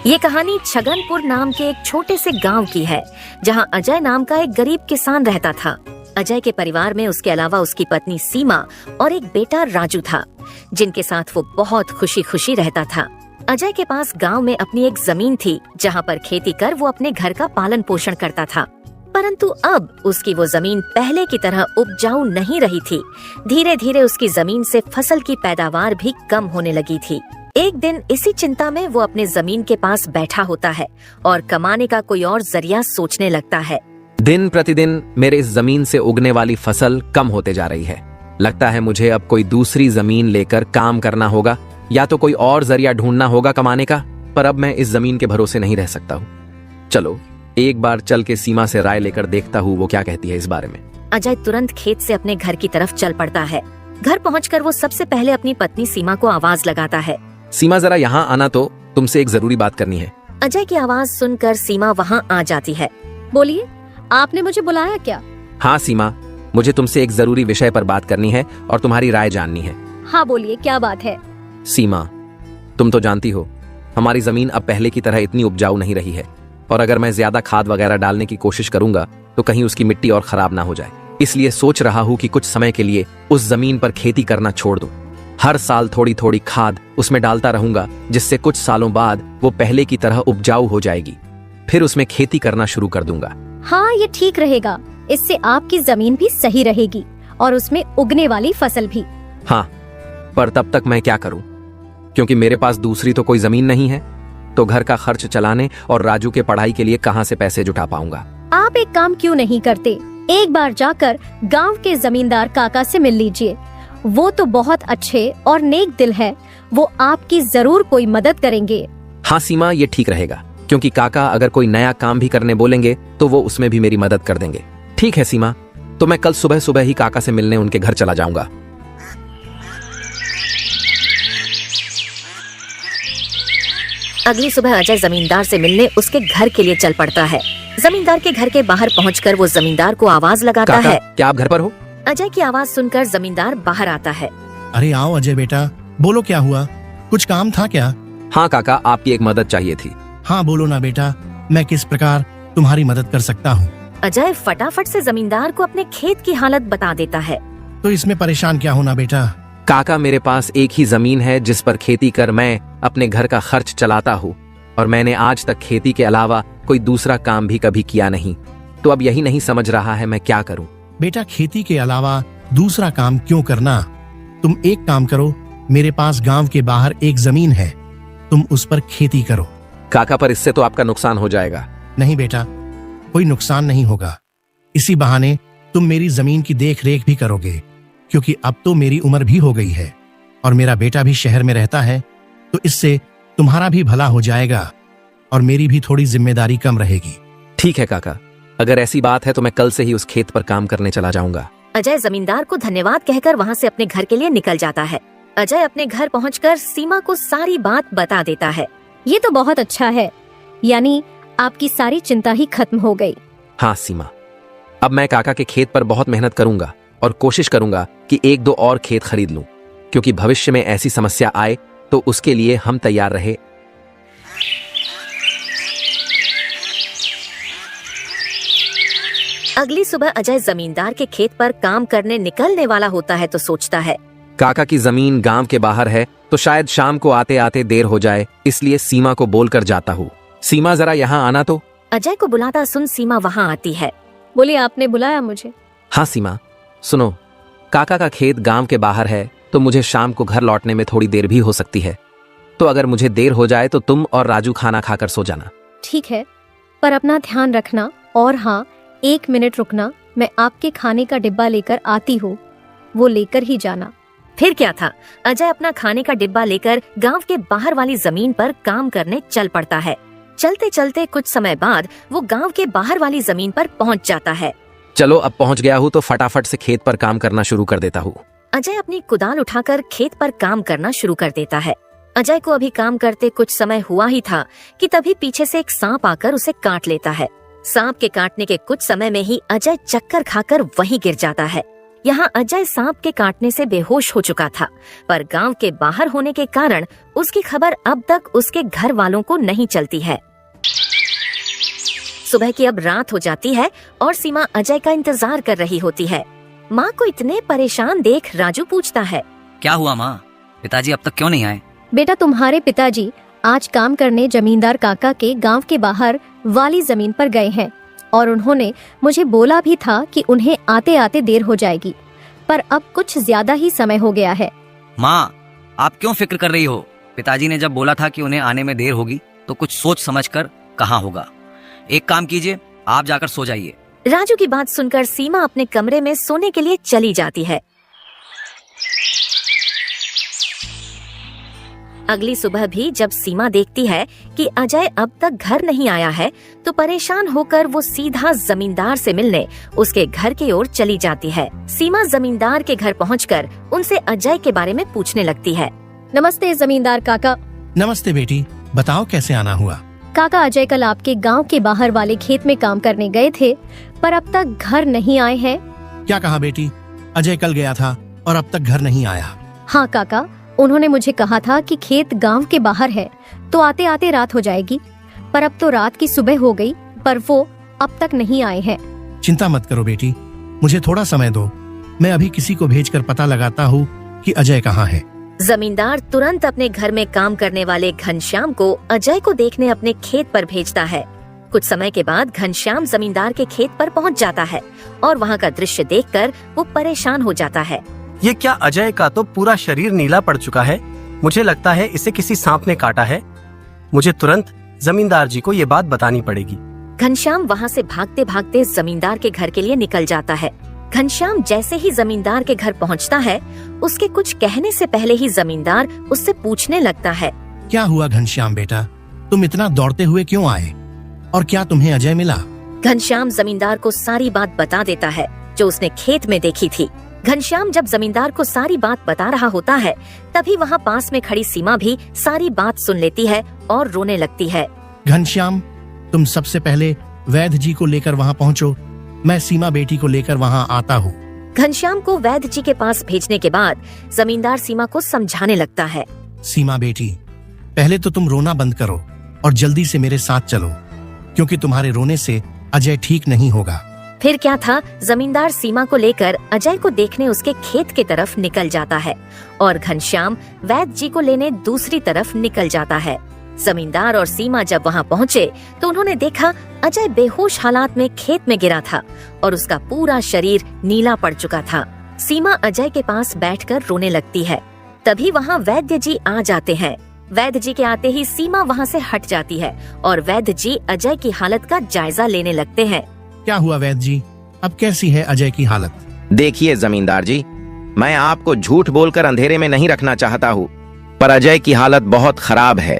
ये कहानी छगनपुर नाम के एक छोटे से गांव की है, जहां अजय नाम का एक गरीब किसान रहता था। अजय के परिवार में उसके अलावा उसकी पत्नी सीमा और एक बेटा राजू था, जिनके साथ वो बहुत खुशी खुशी रहता था। अजय के पास गांव में अपनी एक जमीन थी, जहां पर खेती कर वो अपने घर का पालन पोषण करता था। परंतु अब उसकी वो जमीन पहले की तरह उपजाऊ नहीं रही थी। धीरे धीरे उसकी जमीन से फसल की पैदावार भी कम होने लगी थी। एक दिन इसी चिंता में वो अपने जमीन के पास बैठा होता है और कमाने का कोई और जरिया सोचने लगता है। दिन प्रतिदिन मेरे इस जमीन से उगने वाली फसल कम होते जा रही है। लगता है मुझे अब कोई दूसरी जमीन लेकर काम करना होगा, या तो कोई और जरिया ढूंढना होगा कमाने का। पर अब मैं इस जमीन के भरोसे नहीं रह सकता हूँ। चलो एक बार चल के सीमा से राय लेकर देखता हूँ वो क्या कहती है इस बारे में। अजय तुरंत खेत से अपने घर की तरफ चल पड़ता है। घर पहुंचकर वो सबसे पहले अपनी पत्नी सीमा को आवाज लगाता है। सीमा जरा यहाँ आना, तो तुमसे एक जरूरी बात करनी है। अजय की आवाज सुनकर सीमा वहाँ आ जाती है। बोलिए, आपने मुझे बुलाया क्या? हाँ सीमा, मुझे तुमसे एक जरूरी विषय पर बात करनी है और तुम्हारी राय जाननी है। हाँ बोलिए, क्या बात है? सीमा, तुम तो जानती हो हमारी जमीन अब पहले की तरह इतनी उपजाऊ नहीं रही है, और अगर मैं ज्यादा खाद वगैरह डालने की कोशिश करूंगा तो कहीं उसकी मिट्टी और खराब ना हो जाए। इसलिए सोच रहा हूँ कि कुछ समय के लिए उस जमीन पर खेती करना छोड़ दूं। हर साल थोड़ी थोड़ी खाद उसमें डालता रहूंगा, जिससे कुछ सालों बाद वो पहले की तरह उपजाऊ हो जाएगी। फिर उसमें खेती करना शुरू कर दूंगा। हाँ, ये ठीक रहेगा। इससे आपकी जमीन भी सही रहेगी और उसमें उगने वाली फसल भी। हाँ, पर तब तक मैं क्या करूं? क्योंकि मेरे पास दूसरी तो कोई जमीन नहीं है, तो घर का खर्च चलाने और राजू के पढ़ाई के लिए कहाँ से पैसे जुटा पाऊंगा? आप एक काम क्यों नहीं करते, एक बार जाकर गांव के जमींदार काका से मिल लीजिए। वो तो बहुत अच्छे और नेक दिल है, वो आपकी जरूर कोई मदद करेंगे। हाँ सीमा, ये ठीक रहेगा, क्योंकि काका अगर कोई नया काम भी करने बोलेंगे तो वो उसमें भी मेरी मदद कर देंगे। ठीक है सीमा, तो मैं कल सुबह सुबह ही काका से मिलने उनके घर चला जाऊंगा। अगली सुबह अजय जमींदार से मिलने उसके घर के लिए चल पड़ता है। जमींदार के घर के बाहर पहुंचकर वो जमींदार को आवाज लगाता काका, है। क्या आप घर पर हो? अजय की आवाज सुनकर जमींदार बाहर आता है। अरे आओ अजय बेटा, बोलो क्या हुआ? कुछ काम था क्या? हाँ काका, आपकी एक मदद चाहिए थी। हाँ बोलो ना बेटा, मैं किस प्रकार तुम्हारी मदद कर सकता हूँ? अजय फटाफट से जमींदार को अपने खेत की हालत बता देता है। तो इसमें परेशान क्या होना बेटा? काका, मेरे पास एक ही जमीन है जिस पर खेती कर मैं अपने घर का खर्च चलाता हूँ, और मैंने आज तक खेती के अलावा कोई दूसरा काम भी कभी किया नहीं। तो अब यही नहीं समझ रहा है मैं क्या करूँ। बेटा, खेती के अलावा दूसरा काम क्यों करना? तुम एक काम करो, मेरे पास गांव के बाहर एक जमीन है, तुम उस पर खेती करो। काका, पर इससे तो आपका नुकसान हो जाएगा। नहीं बेटा, कोई नुकसान नहीं होगा। इसी बहाने तुम मेरी जमीन की देख रेख भी करोगे, क्योंकि अब तो मेरी उम्र भी हो गई है और मेरा बेटा भी शहर में रहता है, तो इससे तुम्हारा भी भला हो जाएगा और मेरी भी थोड़ी जिम्मेदारी कम रहेगी। ठीक है काका, अगर ऐसी बात है तो मैं कल से ही उस खेत पर काम करने चला जाऊंगा। अजय जमींदार को धन्यवाद कहकर वहाँ से अपने घर के लिए निकल जाता है। अजय अपने घर पहुँचकर सीमा को सारी बात बता देता है। ये तो बहुत अच्छा है, यानी आपकी सारी चिंता ही खत्म हो गई। हाँ सीमा, अब मैं काका के खेत पर बहुत मेहनत करूंगा और कोशिश करूंगा कि एक दो और खेत खरीद लूं, क्योंकि भविष्य में ऐसी समस्या आए तो उसके लिए हम तैयार रहे। अगली सुबह अजय जमींदार के खेत पर काम करने निकलने वाला होता है तो सोचता है, काका की जमीन गांव के बाहर है, तो शायद शाम को आते आते देर हो जाए, इसलिए सीमा को बोलकर जाता हूँ। सीमा, जरा यहाँ आना तो। अजय को बुलाता सुन सीमा वहाँ आती है। बोलिए, आपने बुलाया मुझे? हाँ सीमा, सुनो, काका का खेत गांव के बाहर है, तो मुझे शाम को घर लौटने में थोड़ी देर भी हो सकती है। तो अगर मुझे देर हो जाए तो तुम और राजू खाना खाकर सो जाना। ठीक है, पर अपना ध्यान रखना। और हाँ, 1 मिनट रुकना, मैं आपके खाने का डिब्बा लेकर आती हूँ, वो लेकर ही जाना। फिर क्या था, अजय अपना खाने का डिब्बा लेकर गांव के बाहर वाली जमीन पर काम करने चल पड़ता है। चलते चलते कुछ समय बाद वो गांव के बाहर वाली जमीन पर पहुंच जाता है। चलो, अब पहुंच गया हूँ तो फटाफट से खेत पर काम करना शुरू कर देता हूँ। अजय अपनी कुदाल उठाकर खेत पर काम करना शुरू कर देता है। अजय को अभी काम करते कुछ समय हुआ ही था कि तभी पीछे से एक सांप आकर उसे काट लेता है। सांप के काटने के कुछ समय में ही अजय चक्कर खाकर वहीं गिर जाता है। यहाँ अजय सांप के काटने से बेहोश हो चुका था, पर गांव के बाहर होने के कारण उसकी खबर अब तक उसके घर वालों को नहीं चलती है। सुबह की अब रात हो जाती है और सीमा अजय का इंतजार कर रही होती है। माँ को इतने परेशान देख राजू पूछता है, क्या हुआ माँ, पिताजी अब तक क्यों नहीं आए? बेटा, तुम्हारे पिताजी आज काम करने जमींदार काका के गांव के बाहर वाली जमीन पर गए हैं और उन्होंने मुझे बोला भी था कि उन्हें आते आते देर हो जाएगी, पर अब कुछ ज्यादा ही समय हो गया है। माँ, आप क्यों फिक्र कर रही हो? पिताजी ने जब बोला था कि उन्हें आने में देर होगी तो कुछ सोच समझ कर कहा होगा। एक काम कीजिए, आप जाकर सो जाइए। राजू की बात सुनकर सीमा अपने कमरे में सोने के लिए चली जाती है। अगली सुबह भी जब सीमा देखती है कि अजय अब तक घर नहीं आया है, तो परेशान होकर वो सीधा जमींदार से मिलने उसके घर की ओर चली जाती है। सीमा जमींदार के घर पहुंचकर उनसे अजय के बारे में पूछने लगती है। नमस्ते जमींदार काका। नमस्ते बेटी, बताओ कैसे आना हुआ? काका, अजय कल आपके गांव के बाहर वाले खेत में काम करने गए थे, पर अब तक घर नहीं आए हैं। क्या कहा बेटी? अजय कल गया था और अब तक घर नहीं आया? हाँ काका, उन्होंने मुझे कहा था कि खेत गांव के बाहर है तो आते आते रात हो जाएगी, पर अब तो रात की सुबह हो गई, पर वो अब तक नहीं आए हैं। चिंता मत करो बेटी, मुझे थोड़ा समय दो, मैं अभी किसी को भेजकर पता लगाता हूँ कि अजय कहाँ है। जमींदार तुरंत अपने घर में काम करने वाले घनश्याम को अजय को देखने अपने खेत पर भेजता है। कुछ समय के बाद घनश्याम जमींदार के खेत पर पहुंच जाता है और वहां का दृश्य देखकर वो परेशान हो जाता है। ये क्या, अजय का तो पूरा शरीर नीला पड़ चुका है। मुझे लगता है इसे किसी सांप ने काटा है। मुझे तुरंत जमींदार जी को ये बात बतानी पड़ेगी। घनश्याम वहाँ से भागते भागते जमींदार के घर के लिए निकल जाता है। घनश्याम जैसे ही जमींदार के घर पहुँचता है, उसके कुछ कहने से पहले ही जमींदार उससे पूछने लगता है, क्या हुआ घनश्याम बेटा, तुम इतना दौड़ते हुए क्यों आए और क्या तुम्हें अजय मिला? घनश्याम जमींदार को सारी बात बता देता है जो उसने खेत में देखी थी। घनश्याम जब जमींदार को सारी बात बता रहा होता है, तभी वहाँ पास में खड़ी सीमा भी सारी बात सुन लेती है और रोने लगती है। घनश्याम, तुम सबसे पहले वैद्य जी को लेकर वहाँ पहुँचो, मैं सीमा बेटी को लेकर वहाँ आता हूँ। घनश्याम को वैद्य जी के पास भेजने के बाद जमींदार सीमा को समझाने लगता है। सीमा बेटी, पहले तो तुम रोना बंद करो और जल्दी से मेरे साथ चलो, क्योंकि तुम्हारे रोने से अजय ठीक नहीं होगा। फिर क्या था, जमींदार सीमा को लेकर अजय को देखने उसके खेत की तरफ निकल जाता है और घनश्याम वैद्य जी को लेने दूसरी तरफ निकल जाता है। जमींदार और सीमा जब वहाँ पहुँचे तो उन्होंने देखा अजय बेहोश हालात में खेत में गिरा था और उसका पूरा शरीर नीला पड़ चुका था। सीमा अजय के पास बैठकर रोने लगती है। तभी वहाँ वैद्य जी आ जाते हैं। वैद्य जी के आते ही सीमा वहाँ से हट जाती है और वैद्य जी अजय की हालत का जायजा लेने लगते हैं। क्या हुआ वैद्य जी, अब कैसी है अजय की हालत? देखिए जमींदार जी, मैं आपको झूठ बोलकर अंधेरे में नहीं रखना चाहता हूँ, पर अजय की हालत बहुत खराब है।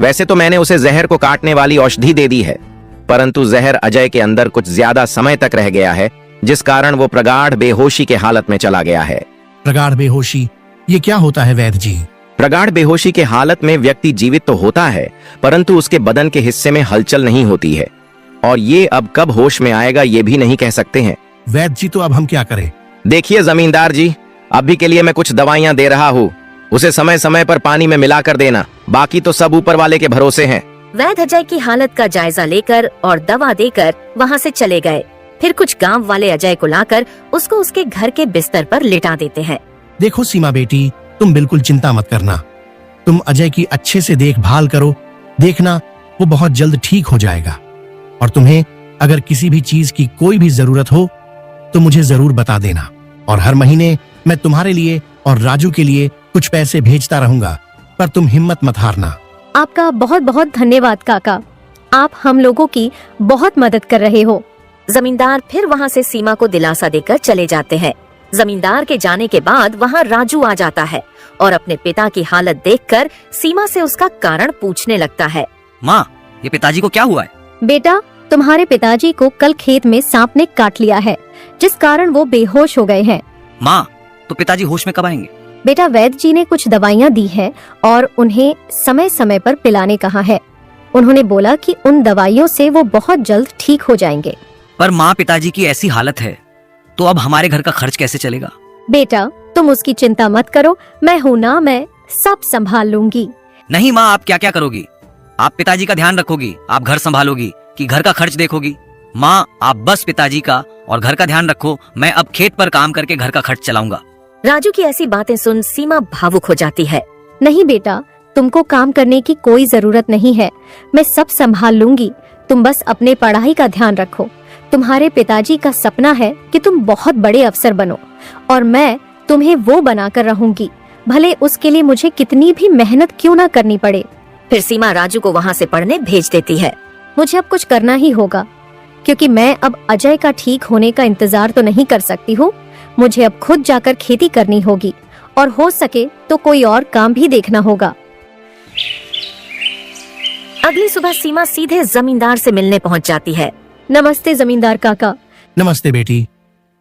वैसे तो मैंने उसे जहर को काटने वाली औषधि दे दी है, परंतु जहर अजय के अंदर कुछ ज्यादा समय तक रह गया है, जिस कारण वो प्रगाढ़ बेहोशी के हालत में चला गया है। प्रगाढ़ बेहोशी, ये क्या होता है वैद्य जी? प्रगाढ़ बेहोशी के हालत में व्यक्ति जीवित तो होता है, परंतु उसके बदन के हिस्से में हलचल नहीं होती है, और ये अब कब होश में आएगा ये भी नहीं कह सकते हैं। वैद्य जी, तो अब हम क्या करें? देखिए जमींदार जी, अभी के लिए मैं कुछ दवाइयाँ दे रहा हूँ, उसे समय समय पर पानी में मिलाकर देना, बाकी तो सब ऊपर वाले के भरोसे हैं। वैद्य अजय की हालत का जायजा लेकर और दवा देकर वहाँ से चले गए। फिर कुछ गांव वाले अजय को लाकर उसको उसके घर के बिस्तर पर लिटा देते हैं। देखो सीमा बेटी, तुम बिल्कुल चिंता मत करना, तुम अजय की अच्छे से देखभाल करो, देखना वो बहुत जल्द ठीक हो जाएगा। और तुम्हें अगर किसी भी चीज की कोई भी जरूरत हो तो मुझे जरूर बता देना, और हर महीने मैं तुम्हारे लिए और राजू के लिए कुछ पैसे भेजता रहूंगा, पर तुम हिम्मत मत हारना। आपका बहुत बहुत धन्यवाद काका, आप हम लोगों की बहुत मदद कर रहे हो। जमींदार फिर वहाँ से सीमा को दिलासा देकर चले जाते हैं। जमींदार के जाने के बाद वहाँ राजू आ जाता है और अपने पिता की हालत देखकर सीमा से उसका कारण पूछने लगता है। माँ, ये पिताजी को क्या हुआ है? बेटा, तुम्हारे पिताजी को कल खेत में सांप ने काट लिया है, जिस कारण वो बेहोश हो गए हैं। माँ, तो पिताजी होश में कब आएंगे? बेटा, वैद्य जी ने कुछ दवाइयाँ दी हैं और उन्हें समय समय पर पिलाने कहा है। उन्होंने बोला कि उन दवाइयों से वो बहुत जल्द ठीक हो जाएंगे। पर माँ, पिताजी की ऐसी हालत है, तो अब हमारे घर का खर्च कैसे चलेगा? बेटा तुम उसकी चिंता मत करो, मैं हूँ ना, मैं सब संभाल लूंगी। नहीं माँ, आप क्या क्या करोगी? आप पिताजी का ध्यान रखोगी, आप घर संभालोगी कि घर का खर्च देखोगी? माँ, आप बस पिताजी का और घर का ध्यान रखो, मैं अब खेत पर काम करके घर का खर्च चलाऊंगा। राजू की ऐसी बातें सुन सीमा भावुक हो जाती है। नहीं बेटा, तुमको काम करने की कोई जरूरत नहीं है, मैं सब संभाल लूंगी। तुम बस अपने पढ़ाई का ध्यान रखो। तुम्हारे पिताजी का सपना है कि तुम बहुत बड़े अफसर बनो और मैं तुम्हें वो बनाकर रहूंगी, भले उसके लिए मुझे कितनी भी मेहनत क्यों ना करनी पड़े। फिर सीमा राजू को वहाँ से पढ़ने भेज देती है। मुझे अब कुछ करना ही होगा, क्योंकि मैं अब अजय का ठीक होने का इंतजार तो नहीं कर सकती हूँ। मुझे अब खुद जाकर खेती करनी होगी और हो सके तो कोई और काम भी देखना होगा। अगली सुबह सीमा सीधे जमींदार से मिलने पहुँच जाती है। नमस्ते जमींदार काका। नमस्ते बेटी,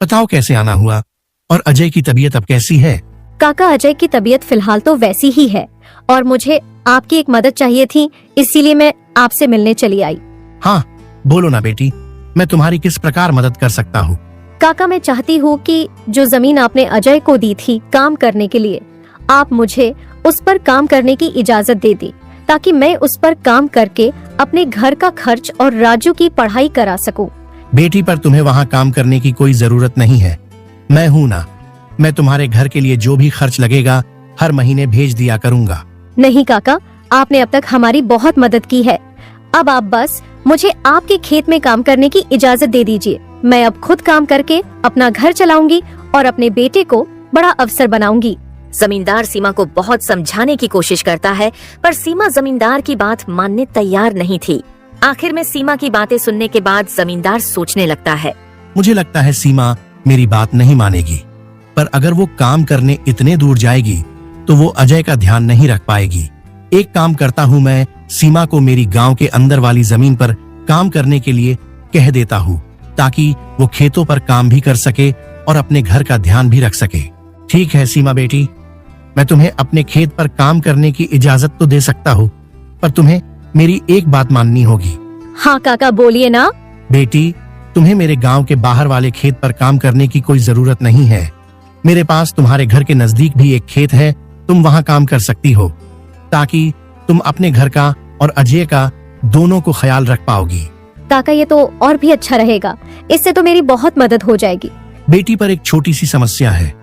बताओ कैसे आना हुआ और अजय की तबीयत अब कैसी है? काका अजय की तबीयत फिलहाल तो वैसी ही है और मुझे आपकी एक मदद चाहिए थी, इसीलिए मैं आपसे मिलने चली आई। हाँ बोलो ना बेटी, मैं तुम्हारी किस प्रकार मदद कर सकता हूँ? काका मैं चाहती हूँ कि जो जमीन आपने अजय को दी थी काम करने के लिए, आप मुझे उस पर काम करने की इजाजत दे दी, ताकि मैं उस पर काम करके अपने घर का खर्च और राजू की पढ़ाई करा सकूं। बेटी पर तुम्हें वहाँ काम करने की कोई जरूरत नहीं है, मैं हूँ ना। मैं तुम्हारे घर के लिए जो भी खर्च लगेगा हर महीने भेज दिया करूँगा। नहीं काका, आपने अब तक हमारी बहुत मदद की है, अब आप बस मुझे आपके खेत में काम करने की इजाजत दे दीजिए। मैं अब खुद काम करके अपना घर चलाऊंगी और अपने बेटे को बड़ा अफसर बनाऊंगी। जमींदार सीमा को बहुत समझाने की कोशिश करता है, पर सीमा जमींदार की बात मानने तैयार नहीं थी। आखिर में सीमा की बातें सुनने के बाद जमींदार सोचने लगता है। मुझे लगता है सीमा मेरी बात नहीं मानेगी, पर अगर वो काम करने इतने दूर जाएगी तो वो अजय का ध्यान नहीं रख पाएगी। एक काम करता हूँ, मैं सीमा को मेरी गांव के अंदर वाली जमीन पर काम करने के लिए कह देता हूँ, ताकि वो खेतों पर काम भी कर सके और अपने घर का ध्यान भी रख सके। ठीक है सीमा बेटी, मैं तुम्हें अपने खेत पर काम करने की इजाजत तो दे सकता हूँ, पर तुम्हें मेरी एक बात माननी होगी। हाँ काका बोलिए ना। बेटी, तुम्हें मेरे गांव के बाहर वाले खेत पर काम करने की कोई जरूरत नहीं है। मेरे पास तुम्हारे घर के नजदीक भी एक खेत है, तुम वहाँ काम कर सकती हो, ताकि तुम अपने घर का और अजय का दोनों को ख्याल रख पाओगी। काका ये तो और भी अच्छा रहेगा, इससे तो मेरी बहुत मदद हो जाएगी। बेटी पर एक छोटी सी समस्या है,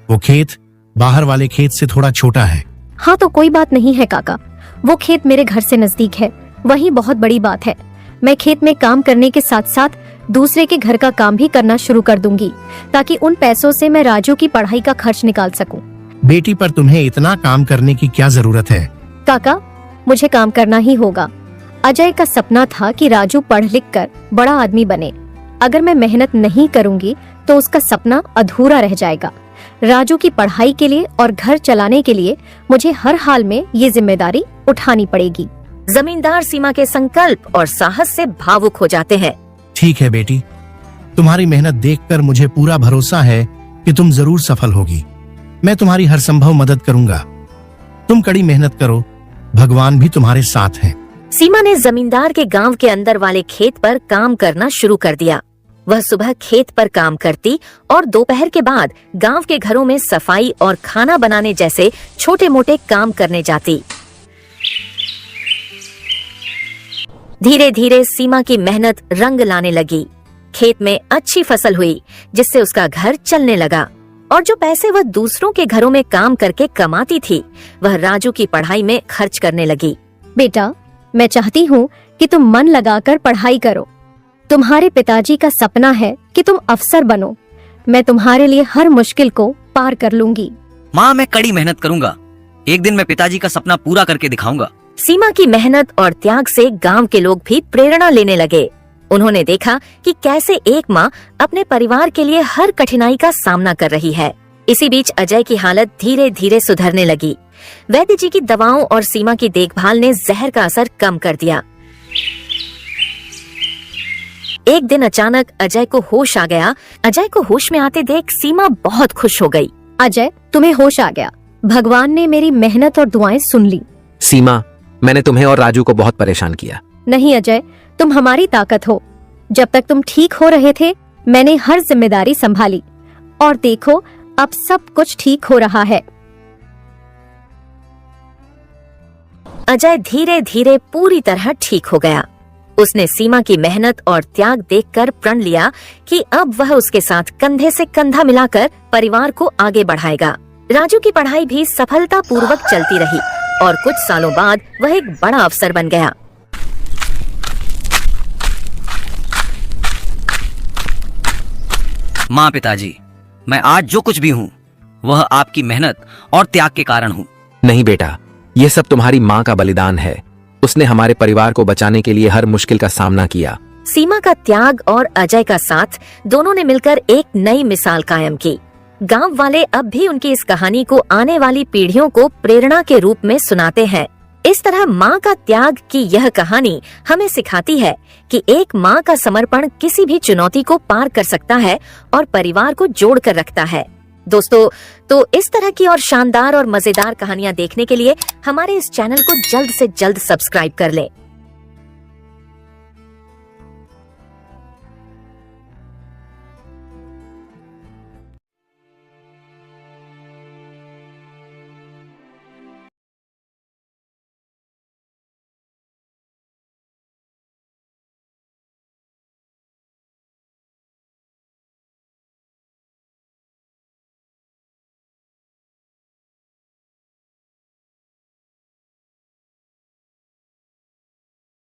वो खेत बाहर वाले खेत से थोड़ा छोटा है। हाँ तो कोई बात नहीं है काका, वो खेत मेरे घर से नजदीक है, वही बहुत बड़ी बात है। मैं खेत में काम करने के साथ साथ दूसरे के घर का काम भी करना शुरू कर दूंगी, ताकि उन पैसों से मैं राजू की पढ़ाई का खर्च निकाल सकूं। बेटी पर तुम्हें इतना काम करने की क्या जरूरत है? काका मुझे काम करना ही होगा। अजय का सपना था कि राजू पढ़ लिख कर बड़ा आदमी बने। अगर मैं मेहनत नहीं करूंगी तो उसका सपना अधूरा रह जाएगा। राजू की पढ़ाई के लिए और घर चलाने के लिए मुझे हर हाल में ये जिम्मेदारी उठानी पड़ेगी। जमींदार सीमा के संकल्प और साहस से भावुक हो जाते हैं। ठीक है बेटी, तुम्हारी मेहनत देखकर मुझे पूरा भरोसा है कि तुम जरूर सफल होगी। मैं तुम्हारी हर संभव मदद करूंगा। तुम कड़ी मेहनत करो, भगवान भी तुम्हारे साथ हैं। सीमा ने जमींदार के गांव के अंदर वाले खेत पर काम करना शुरू कर दिया। वह सुबह खेत पर काम करती और दोपहर के बाद गांव के घरों में सफाई और खाना बनाने जैसे छोटे मोटे काम करने जाती। धीरे धीरे सीमा की मेहनत रंग लाने लगी। खेत में अच्छी फसल हुई, जिससे उसका घर चलने लगा और जो पैसे वह दूसरों के घरों में काम करके कमाती थी, वह राजू की पढ़ाई में खर्च करने लगी। बेटा मैं चाहती हूँ कि तुम मन लगाकर पढ़ाई करो। तुम्हारे पिताजी का सपना है कि तुम अफसर बनो। मैं तुम्हारे लिए हर मुश्किल को पार कर लूंगी। माँ मैं कड़ी मेहनत करूंगा, एक दिन मैं पिताजी का सपना पूरा करके दिखाऊंगा। सीमा की मेहनत और त्याग से गांव के लोग भी प्रेरणा लेने लगे। उन्होंने देखा कि कैसे एक माँ अपने परिवार के लिए हर कठिनाई का सामना कर रही है। इसी बीच अजय की हालत धीरे धीरे सुधरने लगी। वैद्य जी की दवाओं और सीमा की देखभाल ने जहर का असर कम कर दिया। एक दिन अचानक अजय को होश आ गया। अजय को होश में आते देख सीमा बहुत खुश हो गई। अजय तुम्हें होश आ गया, भगवान ने मेरी मेहनत और दुआएं सुन ली। सीमा, मैंने तुम्हें और राजू को बहुत परेशान किया। नहीं अजय, तुम हमारी ताकत हो। जब तक तुम ठीक हो रहे थे मैंने हर जिम्मेदारी संभाली। और देखो अब सब कुछ ठीक हो रहा है। अजय धीरे धीरे पूरी तरह ठीक हो गया। उसने सीमा की मेहनत और त्याग देखकर प्रण लिया कि अब वह उसके साथ कंधे से कंधा मिलाकर परिवार को आगे बढ़ाएगा। राजू की पढ़ाई भी सफलतापूर्वक चलती रही और कुछ सालों बाद वह एक बड़ा अफसर बन गया। माँ, पिताजी, मैं आज जो कुछ भी हूँ वह आपकी मेहनत और त्याग के कारण हूँ। नहीं बेटा, यह सब तुम्हारी माँ का बलिदान है। उसने हमारे परिवार को बचाने के लिए हर मुश्किल का सामना किया। सीमा का त्याग और अजय का साथ दोनों ने मिलकर एक नई मिसाल कायम की। गांव वाले अब भी उनकी इस कहानी को आने वाली पीढ़ियों को प्रेरणा के रूप में सुनाते हैं। इस तरह माँ का त्याग की यह कहानी हमें सिखाती है कि एक माँ का समर्पण किसी भी चुनौती को पार कर सकता है और परिवार को जोड़ कर रखता है। दोस्तों, तो इस तरह की और शानदार और मजेदार कहानियाँ देखने के लिए हमारे इस चैनल को जल्द से जल्द सब्सक्राइब कर लें।